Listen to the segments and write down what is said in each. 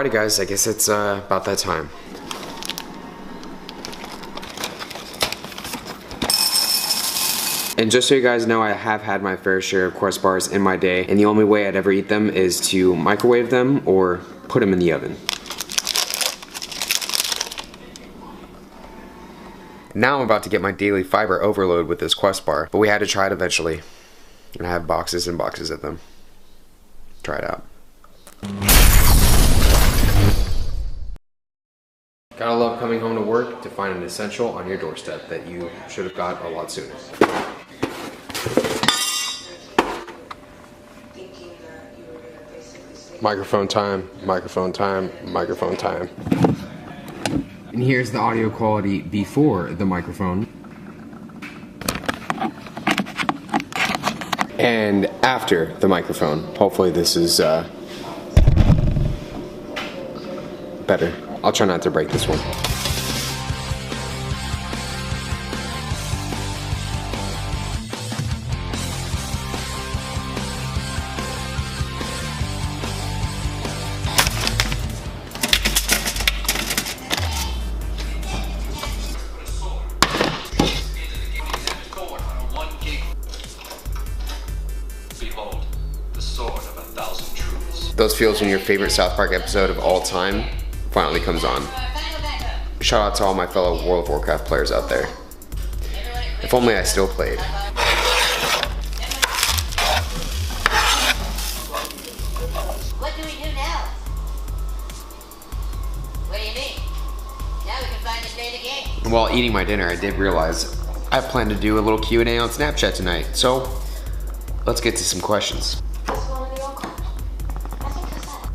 Alrighty guys, I guess it's about that time. And just so you guys know, I have had my fair share of Quest bars in my day, and the only way I'd ever eat them is to microwave them or put them in the oven. Now I'm about to get my daily fiber overload with this Quest bar, but we had to try it eventually. And I have boxes and boxes of them. Try it out. Gotta love coming home to work to find an essential on your doorstep that you should have got a lot sooner. Microphone time, microphone time, microphone time. And here's the audio quality before the microphone. And after the microphone. Hopefully this is better. I'll try not to break this one. Behold, the sword of 1,000 truths. Those feels when your favorite South Park episode of all time finally comes on. Shout out to all my fellow World of Warcraft players out there. If only I still played. What do we do now? What do you mean? Now we can find the data game. While eating my dinner, I did realize I plan to do a little Q&A on Snapchat tonight, so let's get to some questions.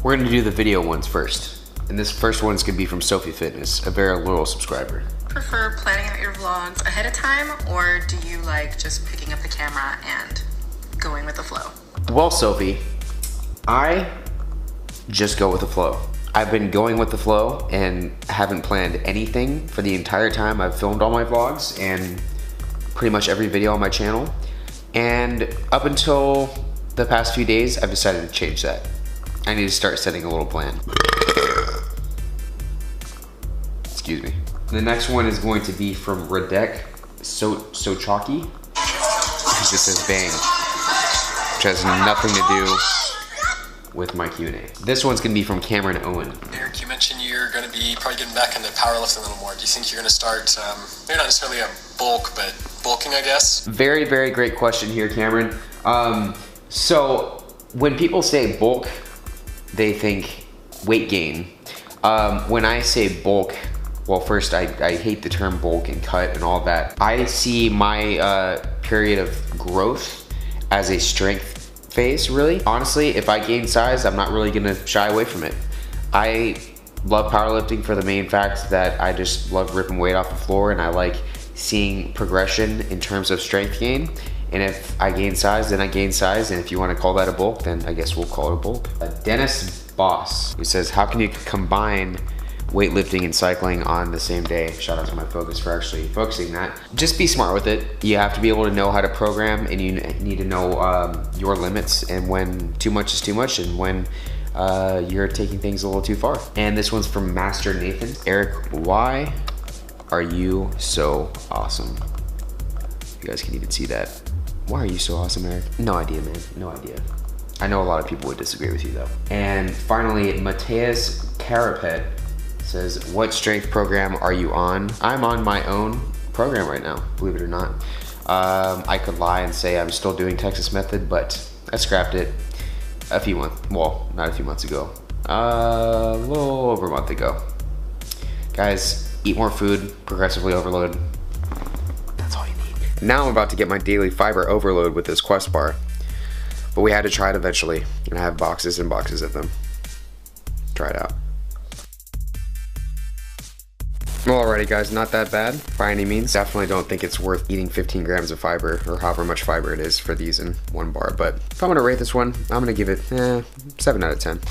We're gonna do the video ones first. And this first one's gonna be from Sophie Fitness, a very loyal subscriber. Prefer planning out your vlogs ahead of time, or do you like just picking up the camera and going with the flow? Well, Sophie, I just go with the flow. I've been going with the flow and haven't planned anything for the entire time I've filmed all my vlogs and pretty much every video on my channel. And up until the past few days, I've decided to change that. I need to start setting a little plan. Excuse me. The next one is going to be from Radek Sochaki. It just says bang, which has nothing to do with my Q&A. This one's gonna be from Cameron Owen. Eric, you mentioned you're going to be probably getting back into powerlifting a little more. Do you think you're going to start, maybe not necessarily a bulk, but bulking, I guess? Very, very great question here, Cameron. So when people say bulk, they think weight gain. When I say bulk, well, first, I hate the term bulk and cut and all that. I see my period of growth as a strength phase, really. Honestly, if I gain size, I'm not really gonna shy away from it. I love powerlifting for the main fact that I just love ripping weight off the floor, and I like seeing progression in terms of strength gain. And if I gain size, then I gain size. And if you want to call that a bulk, then I guess we'll call it a bulk. Dennis Boss, who says, how can you combine weightlifting and cycling on the same day? Shout out to my focus for actually focusing that. Just be smart with it. You have to be able to know how to program, and you need to know your limits and when too much is too much and when you're taking things a little too far. And this one's from Master Nathan. Eric, why are you so awesome? You guys can even see that. Why are you so awesome, Eric? No idea, man, no idea. I know a lot of people would disagree with you though. And finally, Mateus Carapet says, what strength program are you on? I'm on my own program right now, believe it or not. I could lie and say I'm still doing Texas Method, but I scrapped it a few months, well, not a few months ago, a little over a month ago. Guys, eat more food, progressively overload. That's all you need. Now I'm about to get my daily fiber overload with this Quest bar, but we had to try it eventually, and I have boxes and boxes of them. Try it out. Well, alrighty guys, not that bad by any means. Definitely don't think it's worth eating 15 grams of fiber, or however much fiber it is for these in one bar, but if I'm gonna rate this one, I'm gonna give it 7 out of 10.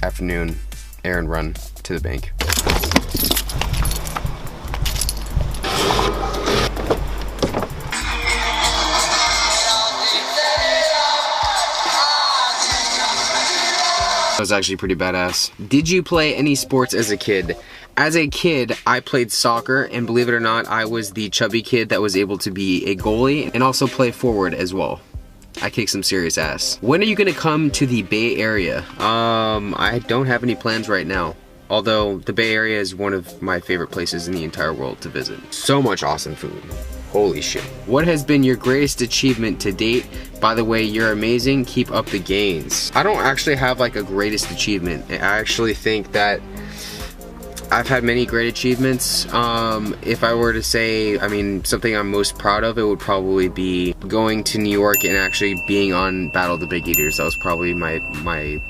Afternoon, errand run to the bank. That was actually pretty badass. Did you play any sports as a kid? As a kid, I played soccer, and believe it or not, I was the chubby kid that was able to be a goalie and also play forward as well. I kicked some serious ass. When are you gonna come to the Bay Area? I don't have any plans right now. Although the Bay Area is one of my favorite places in the entire world to visit. So much awesome food. Holy shit. What has been your greatest achievement to date? By the way, you're amazing. Keep up the gains. I don't actually have like a greatest achievement. I actually think that I've had many great achievements. If I were to say, I mean, something I'm most proud of, it would probably be going to New York and actually being on Battle of the Big Eaters. That was probably my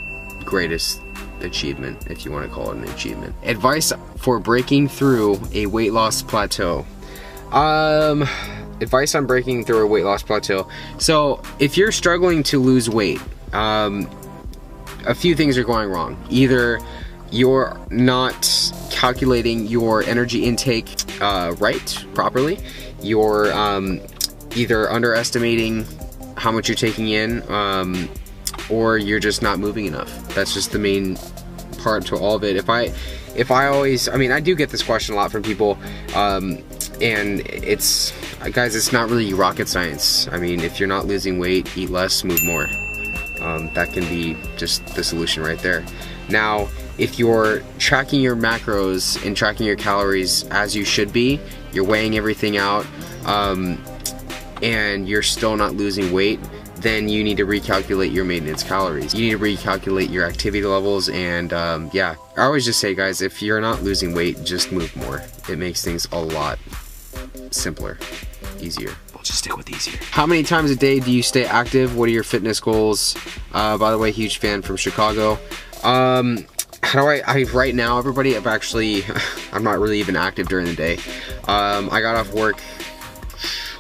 greatest achievement, if you want to call it an achievement. Advice for breaking through a weight loss plateau. Advice on breaking through a weight loss plateau. So if you're struggling to lose weight, a few things are going wrong. Either you're not calculating your energy intake properly. You're either underestimating how much you're taking in, or you're just not moving enough. That's just the main part to all of it. If I always, I mean, I do get this question a lot from people, and it's, guys, it's not really rocket science. I mean, if you're not losing weight, eat less, move more. That can be just the solution right there. Now, if you're tracking your macros and tracking your calories as you should be, you're weighing everything out, and you're still not losing weight, then you need to recalculate your maintenance calories. You need to recalculate your activity levels, and yeah, I always just say, guys, if you're not losing weight, just move more. It makes things a lot simpler, easier. We'll just stick with easier. How many times a day do you stay active? What are your fitness goals? By the way, huge fan from Chicago. How do I right now, everybody, I'm not really even active during the day. I got off work,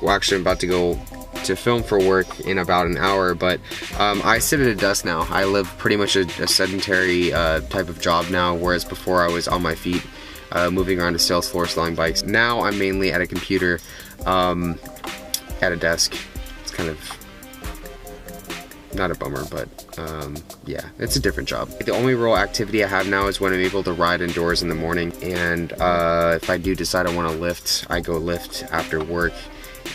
well, actually I'm about to go to film for work in about an hour, but I sit at a desk now. I live pretty much a sedentary type of job now, whereas before I was on my feet, moving around a sales floor selling bikes. Now I'm mainly at a computer, at a desk. It's kind of not a bummer, but yeah, it's a different job. The only real activity I have now is when I'm able to ride indoors in the morning, and if I do decide I want to lift, I go lift after work.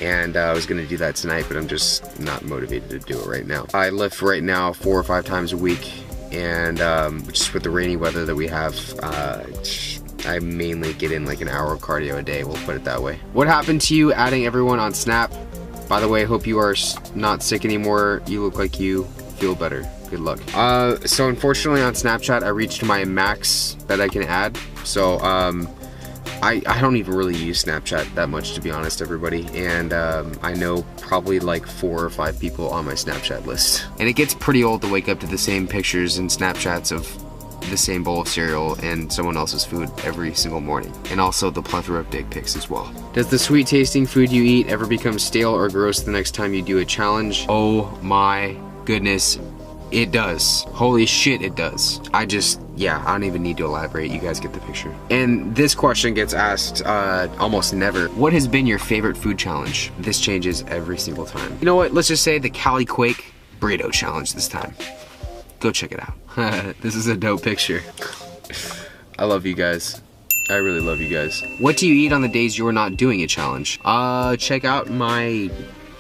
And I was gonna do that tonight, but I'm just not motivated to do it right now. I lift right now 4 or 5 times a week, and just with the rainy weather that we have, I mainly get in like an hour of cardio a day, we'll put it that way. What happened to you adding everyone on Snap? By the way, hope you are not sick anymore. You look like you feel better. Good luck. So unfortunately on Snapchat, I reached my max that I can add. So I don't even really use Snapchat that much, to be honest, everybody, and I know probably like 4 or 5 people on my Snapchat list. And it gets pretty old to wake up to the same pictures and Snapchats of the same bowl of cereal and someone else's food every single morning, and also the plethora of dick pics as well. Does the sweet tasting food you eat ever become stale or gross the next time you do a challenge? Oh my goodness, it does. Holy shit, it does. Yeah, I don't even need to elaborate. You guys get the picture. And this question gets asked almost never. What has been your favorite food challenge? This changes every single time. You know what? Let's just say the Cali Quake Burrito Challenge this time. Go check it out. This is a dope picture. I love you guys. I really love you guys. What do you eat on the days you're not doing a challenge? Check out my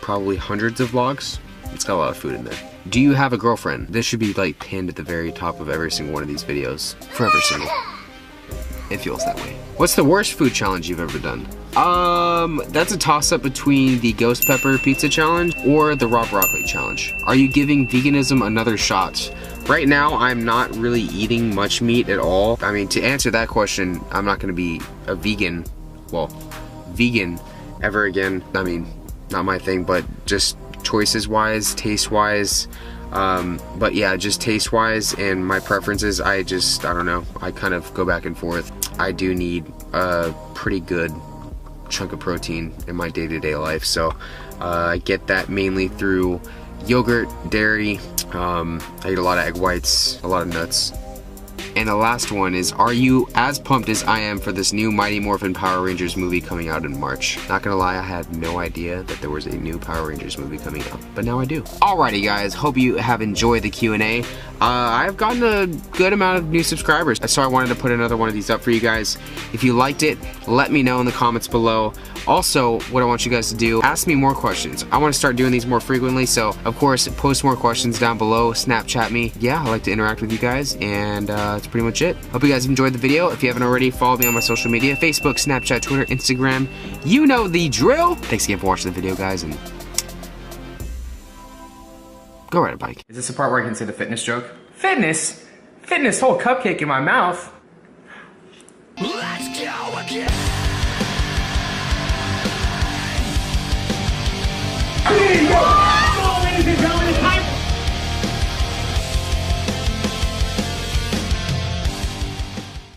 probably hundreds of vlogs. It's got a lot of food in there. Do you have a girlfriend? This should be like pinned at the very top of every single one of these videos. Forever single. It feels that way. What's the worst food challenge you've ever done? That's a toss-up between the Ghost Pepper Pizza Challenge or the Raw Broccoli Challenge. Are you giving veganism another shot? Right now, I'm not really eating much meat at all. I mean, to answer that question, I'm not gonna be a vegan, well, vegan ever again. I mean, not my thing, but just choices wise, taste wise, but yeah, just taste wise and my preferences, I don't know, I kind of go back and forth. I do need a pretty good chunk of protein in my day-to-day life, so I get that mainly through yogurt, dairy, I eat a lot of egg whites, a lot of nuts. And the last one is, are you as pumped as I am for this new Mighty Morphin Power Rangers movie coming out in March? Not gonna lie, I had no idea that there was a new Power Rangers movie coming out, but now I do. Alrighty guys, hope you have enjoyed the Q&A. I've gotten a good amount of new subscribers, so I wanted to put another one of these up for you guys. If you liked it, let me know in the comments below. Also, what I want you guys to do, ask me more questions. I want to start doing these more frequently, so of course, post more questions down below, Snapchat me. Yeah, I like to interact with you guys, and that's pretty much it. Hope you guys enjoyed the video. If you haven't already, follow me on my social media, Facebook, Snapchat, Twitter, Instagram. You know the drill. Thanks again for watching the video, guys, and go ride a bike. Is this the part where I can say the fitness joke? Fitness? Fitness, whole cupcake in my mouth. Let's go again.